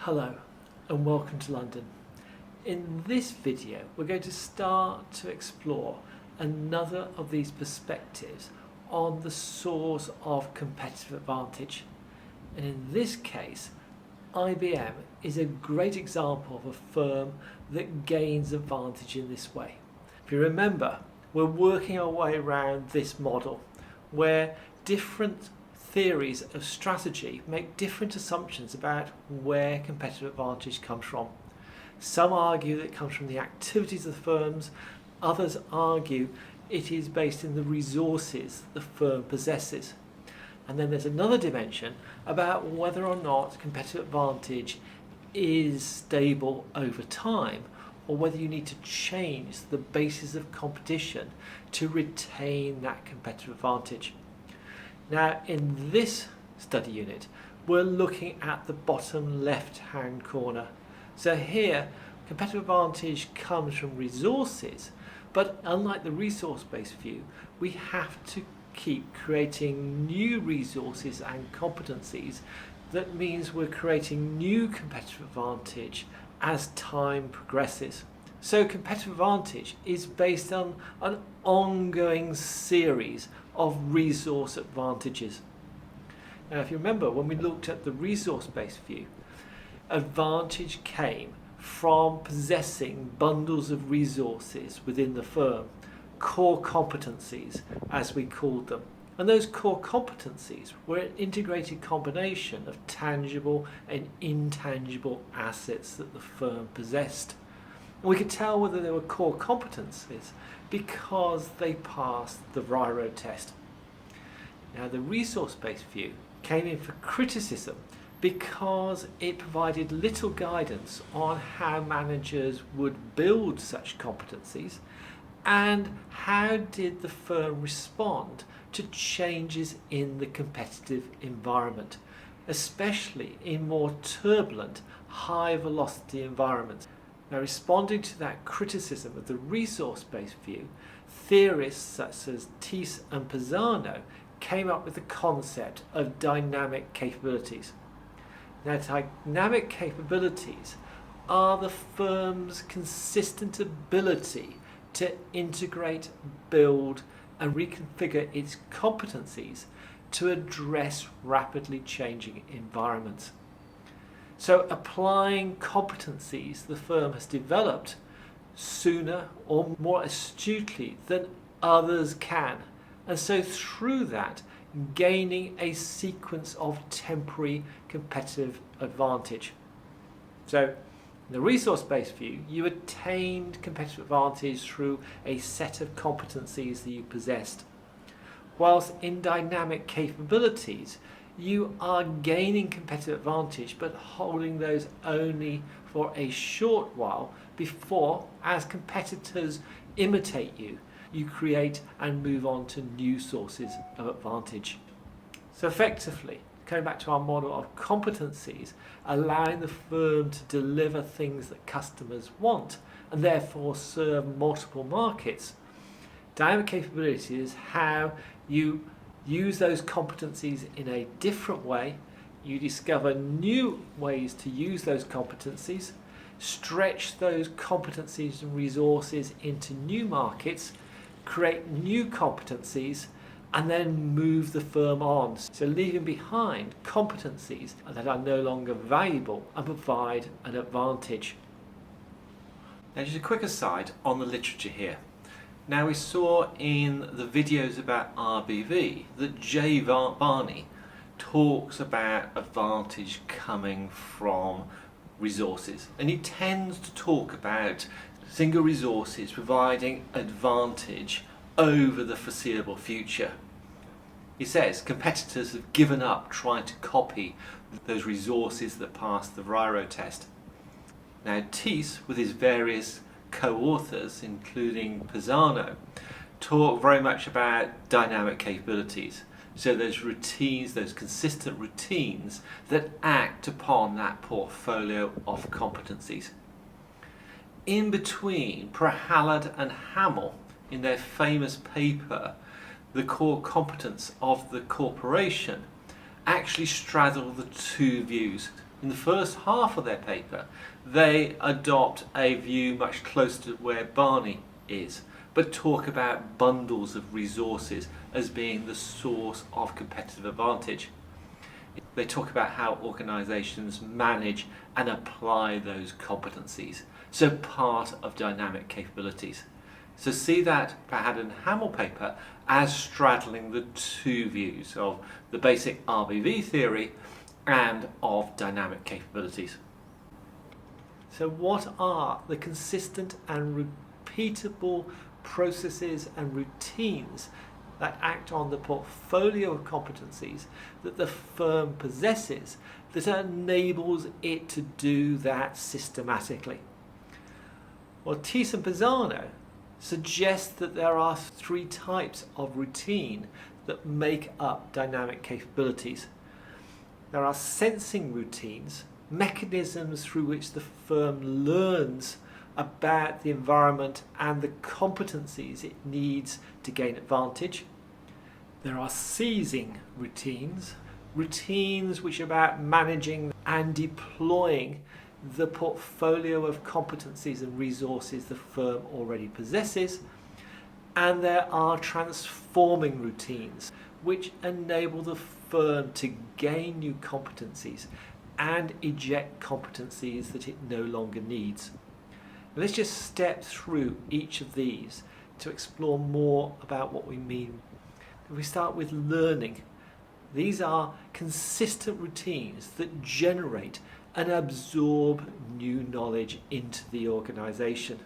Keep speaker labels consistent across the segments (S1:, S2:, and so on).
S1: Hello and welcome to London. In this video we're going to start to explore another of these perspectives on the source of competitive advantage. And in this case, IBM is a great example of a firm that gains advantage in this way. If you remember, we're working our way around this model where different theories of strategy make different assumptions about where competitive advantage comes from. Some argue that it comes from the activities of the firms, others argue it is based in the resources the firm possesses. And then there's another dimension about whether or not competitive advantage is stable over time, or whether you need to change the basis of competition to retain that competitive advantage. Now, in this study unit, we're looking at the bottom left-hand corner. So here, competitive advantage comes from resources, but unlike the resource-based view, we have to keep creating new resources and competencies. That means we're creating new competitive advantage as time progresses. So competitive advantage is based on an ongoing series of resource advantages. Now, if you remember, when we looked at the resource-based view, advantage came from possessing bundles of resources within the firm, core competencies as we called them. And those core competencies were an integrated combination of tangible and intangible assets that the firm possessed. And we could tell whether they were core competencies because they passed the VRIO test. Now, the resource-based view came in for criticism because it provided little guidance on how managers would build such competencies and how did the firm respond to changes in the competitive environment, especially in more turbulent, high-velocity environments. Now, responding to that criticism of the resource-based view, theorists such as Thies and Pisano came up with the concept of dynamic capabilities. Now, dynamic capabilities are the firm's consistent ability to integrate, build, and reconfigure its competencies to address rapidly changing environments. So applying competencies the firm has developed sooner or more astutely than others can, and so through that gaining a sequence of temporary competitive advantage. So in the resource-based view, you attained competitive advantage through a set of competencies that you possessed, whilst in dynamic capabilities you are gaining competitive advantage but holding those only for a short while before, as competitors imitate you, you create and move on to new sources of advantage. So effectively, coming back to our model of competencies, allowing the firm to deliver things that customers want and therefore serve multiple markets. Dynamic capability is how you use those competencies in a different way. You discover new ways to use those competencies, stretch those competencies and resources into new markets, create new competencies, and then move the firm on. So leaving behind competencies that are no longer valuable and provide an advantage. Now, just a quick aside on the literature here. Now, we saw in the videos about RBV that J. Barney talks about advantage coming from resources, and he tends to talk about single resources providing advantage over the foreseeable future. He says competitors have given up trying to copy those resources that passed the VRIO test. Now, Thies, with his various co-authors, including Pisano, talk very much about dynamic capabilities. So those routines, those consistent routines that act upon that portfolio of competencies. In between, Prahallad and Hamill, in their famous paper, The Core Competence of the Corporation, actually straddle the two views. In the first half of their paper, they adopt a view much closer to where Barney is, but talk about bundles of resources as being the source of competitive advantage. They talk about how organisations manage and apply those competencies, so part of dynamic capabilities. So see that Fahad and Hamill paper as straddling the two views of the basic RBV theory and of dynamic capabilities. So what are the consistent and repeatable processes and routines that act on the portfolio of competencies that the firm possesses that enables it to do that systematically? Well, Thies and Pisano suggests that there are three types of routine that make up dynamic capabilities. There are sensing routines, mechanisms through which the firm learns about the environment and the competencies it needs to gain advantage. There are seizing routines, routines which are about managing and deploying the portfolio of competencies and resources the firm already possesses. And there are transforming routines which enable the firm to gain new competencies and eject competencies that it no longer needs. Let's just step through each of these to explore more about what we mean. We start with learning. These are consistent routines that generate and absorb new knowledge into the organisation.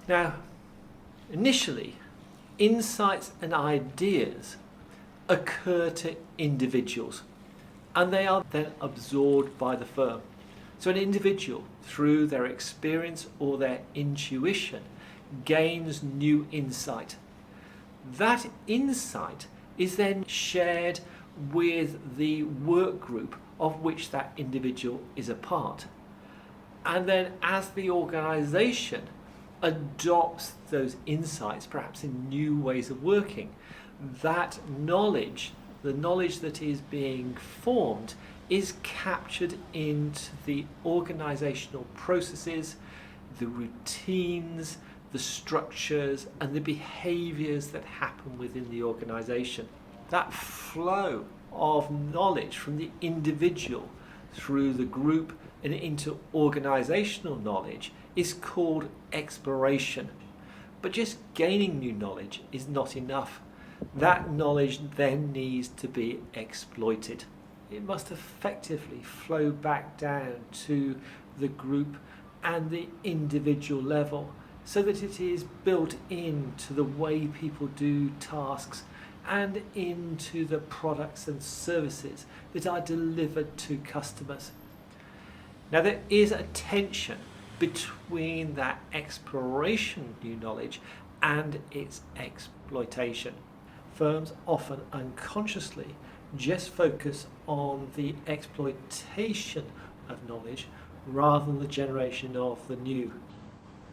S1: Now, initially, insights and ideas occur to individuals, and they are then absorbed by the firm. So an individual, through their experience or their intuition, gains new insight. That insight is then shared with the work group of which that individual is a part. And then as the organisation adopts those insights, perhaps in new ways of working, that knowledge, the knowledge that is being formed, is captured into the organisational processes, the routines, the structures and the behaviours that happen within the organisation. That flow of knowledge from the individual through the group and into organisational knowledge is called exploration. But just gaining new knowledge is not enough. That knowledge then needs to be exploited. It must effectively flow back down to the group and the individual level so that it is built into the way people do tasks and into the products and services that are delivered to customers. Now, there is a tension between that exploration of new knowledge and its exploitation. Firms often unconsciously just focus on the exploitation of knowledge rather than the generation of the new,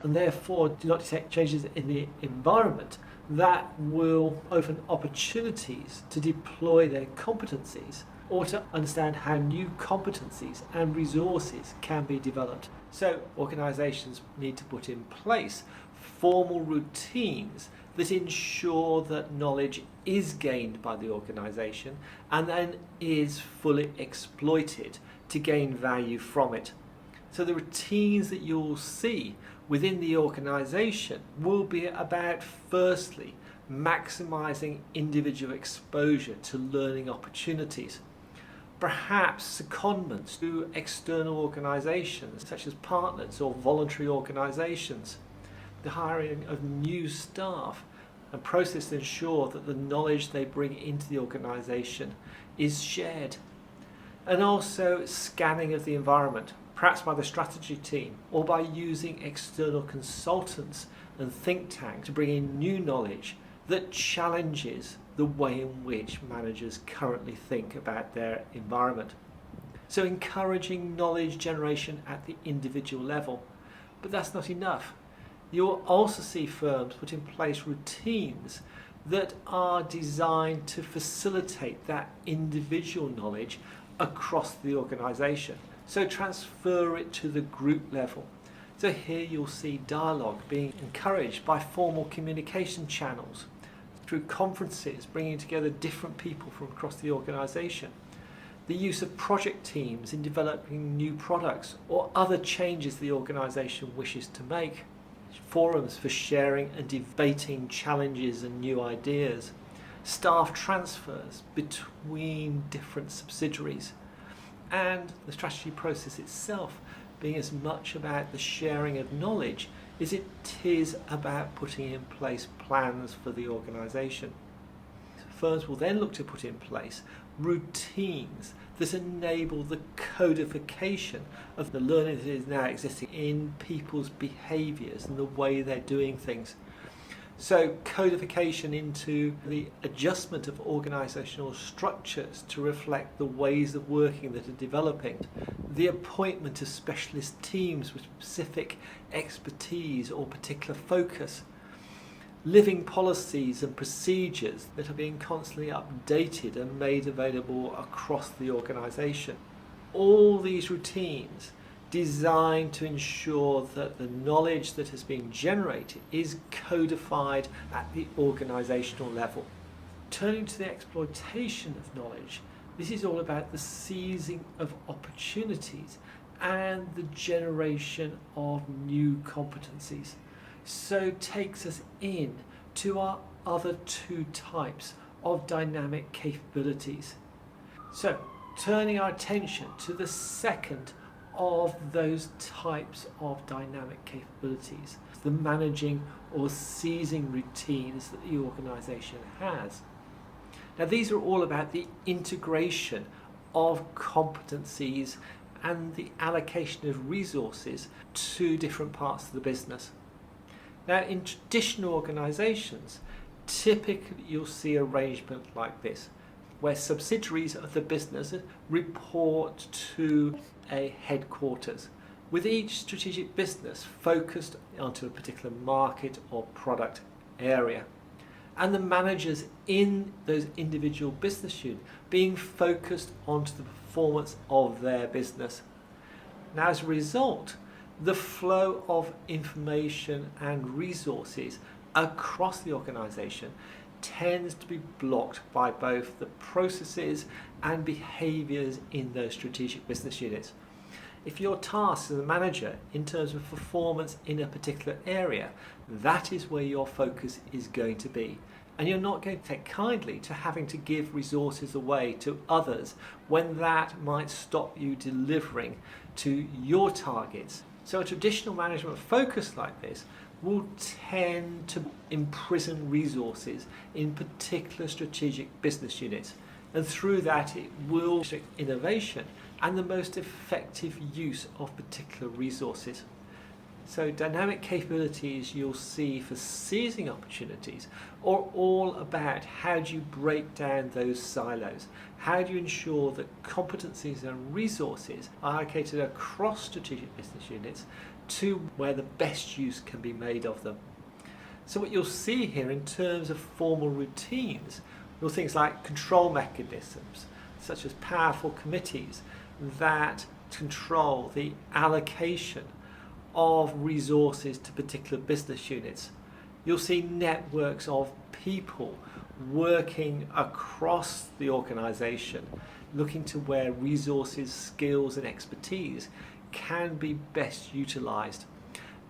S1: and therefore do not detect changes in the environment that will open opportunities to deploy their competencies or to understand how new competencies and resources can be developed. So organisations need to put in place formal routines that ensure that knowledge is gained by the organisation and then is fully exploited to gain value from it. So the routines that you'll see within the organisation will be about, firstly, maximising individual exposure to learning opportunities. Perhaps secondments to external organisations such as partners or voluntary organisations. The hiring of new staff, a process to ensure that the knowledge they bring into the organisation is shared. And also scanning of the environment, perhaps by the strategy team or by using external consultants and think tanks to bring in new knowledge that challenges the way in which managers currently think about their environment. So encouraging knowledge generation at the individual level. But that's not enough. You'll also see firms put in place routines that are designed to facilitate that individual knowledge across the organisation. So transfer it to the group level. So here you'll see dialogue being encouraged by formal communication channels, through conferences, bringing together different people from across the organisation. The use of project teams in developing new products or other changes the organisation wishes to make. Forums for sharing and debating challenges and new ideas. Staff transfers between different subsidiaries. And the strategy process itself being as much about the sharing of knowledge as it is about putting in place plans for the organisation. Firms will then look to put in place routines that enable the codification of the learning that is now existing in people's behaviours and the way they're doing things. So codification into the adjustment of organisational structures to reflect the ways of working that are developing, the appointment of specialist teams with specific expertise or particular focus, living policies and procedures that are being constantly updated and made available across the organisation. All these routines designed to ensure that the knowledge that has been generated is codified at the organisational level. Turning to the exploitation of knowledge, this is all about the seizing of opportunities and the generation of new competencies. So takes us in to our other two types of dynamic capabilities. So turning our attention to the second of those types of dynamic capabilities, the managing or seizing routines that the organisation has. Now these are all about the integration of competencies and the allocation of resources to different parts of the business. Now in traditional organisations, typically you'll see arrangement like this, where subsidiaries of the business report to a headquarters, with each strategic business focused onto a particular market or product area, and the managers in those individual business units being focused onto the performance of their business. Now as a result, the flow of information and resources across the organisation tends to be blocked by both the processes and behaviours in those strategic business units. If your task as a manager in terms of performance in a particular area, that is where your focus is going to be. And you're not going to take kindly to having to give resources away to others when that might stop you delivering to your targets. So a traditional management focus like this will tend to imprison resources in particular strategic business units, and through that it will restrict innovation and the most effective use of particular resources. So dynamic capabilities you'll see for seizing opportunities are all about how do you break down those silos, how do you ensure that competencies and resources are allocated across strategic business units to where the best use can be made of them. So what you'll see here in terms of formal routines are things like control mechanisms, such as powerful committees that control the allocation of resources to particular business units. You'll see networks of people working across the organisation, looking to where resources, skills and expertise can be best utilised,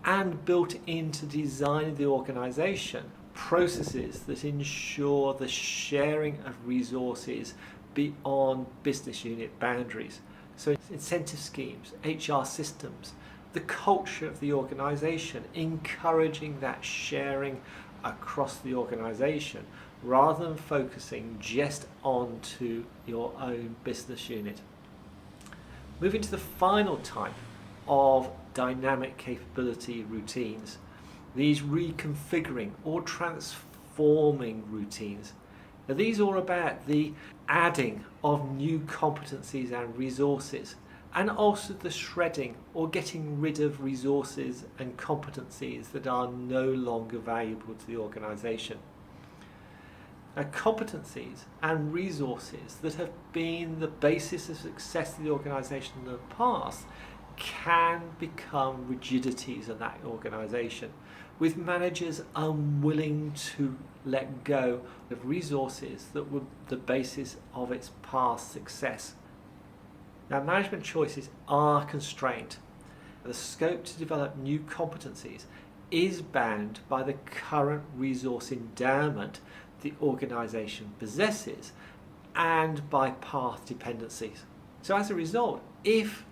S1: and built into design of the organisation processes that ensure the sharing of resources beyond business unit boundaries. So incentive schemes, HR systems, the culture of the organisation, encouraging that sharing across the organisation rather than focusing just onto your own business unit. Moving to the final type of dynamic capability routines, these reconfiguring or transforming routines. Now these are about the adding of new competencies and resources, and also the shredding or getting rid of resources and competencies that are no longer valuable to the organisation. Competencies and resources that have been the basis of success of the organisation in the past can become rigidities of that organisation, with managers unwilling to let go of resources that were the basis of its past success. Now, management choices are constrained. The scope to develop new competencies is bound by the current resource endowment the organisation possesses and by path dependencies. So as a result, if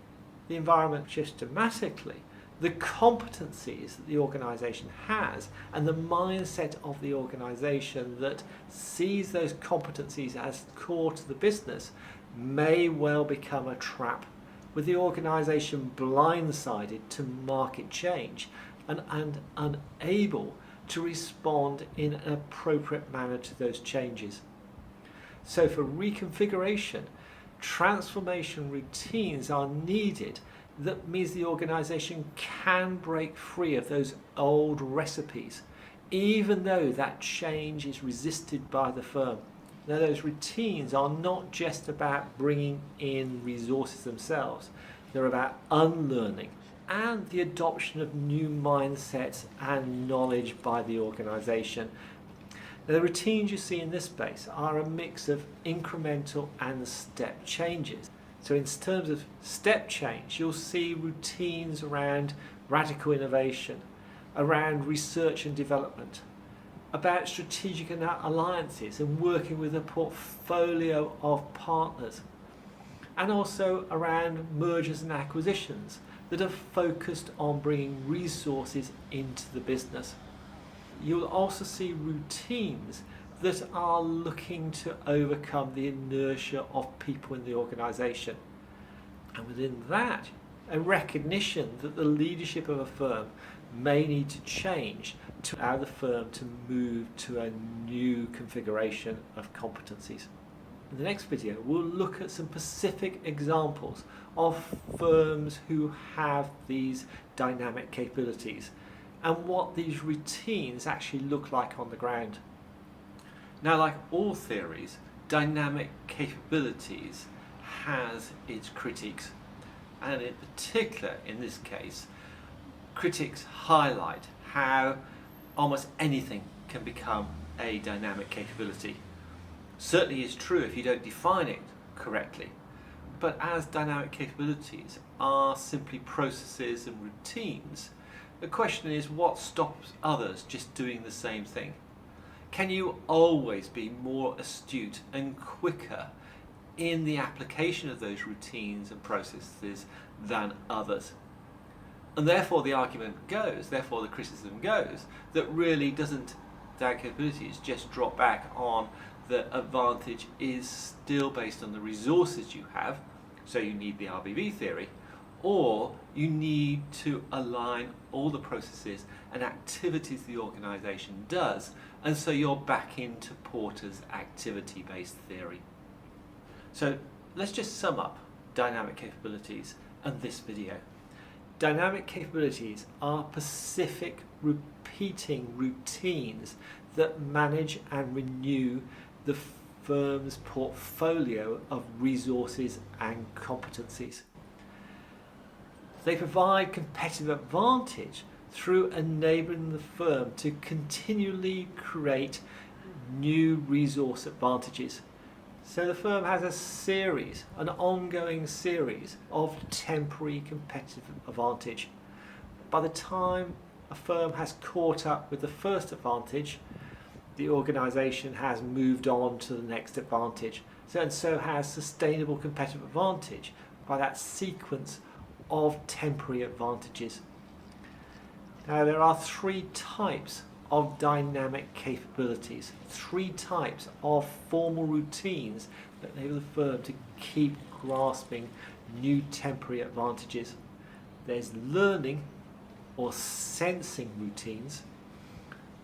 S1: the environment shifts dramatically, the competencies that the organisation has and the mindset of the organisation that sees those competencies as core to the business may well become a trap, with the organisation blindsided to market change and unable to respond in an appropriate manner to those changes. So for reconfiguration, transformation routines are needed that means the organisation can break free of those old recipes, even though that change is resisted by the firm. Now, those routines are not just about bringing in resources themselves, they're about unlearning and the adoption of new mindsets and knowledge by the organisation. The routines you see in this space are a mix of incremental and step changes. So in terms of step change, you'll see routines around radical innovation, around research and development, about strategic alliances and working with a portfolio of partners, and also around mergers and acquisitions that are focused on bringing resources into the business. You'll also see routines that are looking to overcome the inertia of people in the organisation. And within that, a recognition that the leadership of a firm may need to change to allow the firm to move to a new configuration of competencies. In the next video, we'll look at some specific examples of firms who have these dynamic capabilities and what these routines actually look like on the ground. Now, like all theories, dynamic capabilities has its critiques, and in particular in this case, critics highlight how almost anything can become a dynamic capability. Certainly is true if you don't define it correctly, but as dynamic capabilities are simply processes and routines, the question is, what stops others just doing the same thing? Can you always be more astute and quicker in the application of those routines and processes than others? And therefore the argument goes, therefore the criticism goes, that really doesn't dynamic capabilities just drop back on the advantage is still based on the resources you have, so you need the RBV theory, or you need to align all the processes and activities the organisation does, and so you're back into Porter's activity-based theory. So let's just sum up dynamic capabilities and this video. Dynamic capabilities are specific repeating routines that manage and renew the firm's portfolio of resources and competencies. They provide competitive advantage through enabling the firm to continually create new resource advantages. So the firm has a series, an ongoing series of temporary competitive advantage. By the time a firm has caught up with the first advantage, the organisation has moved on to the next advantage, and so has sustainable competitive advantage by that sequence of temporary advantages. Now, there are three types of dynamic capabilities, three types of formal routines that enable the firm to keep grasping new temporary advantages. There's learning or sensing routines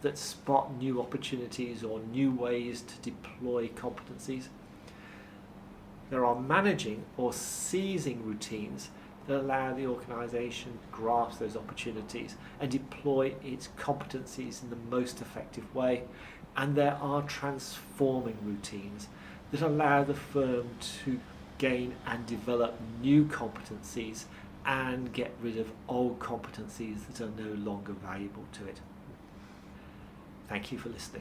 S1: that spot new opportunities or new ways to deploy competencies. There are managing or seizing routines that allow the organisation to grasp those opportunities and deploy its competencies in the most effective way. And there are transforming routines that allow the firm to gain and develop new competencies and get rid of old competencies that are no longer valuable to it. Thank you for listening.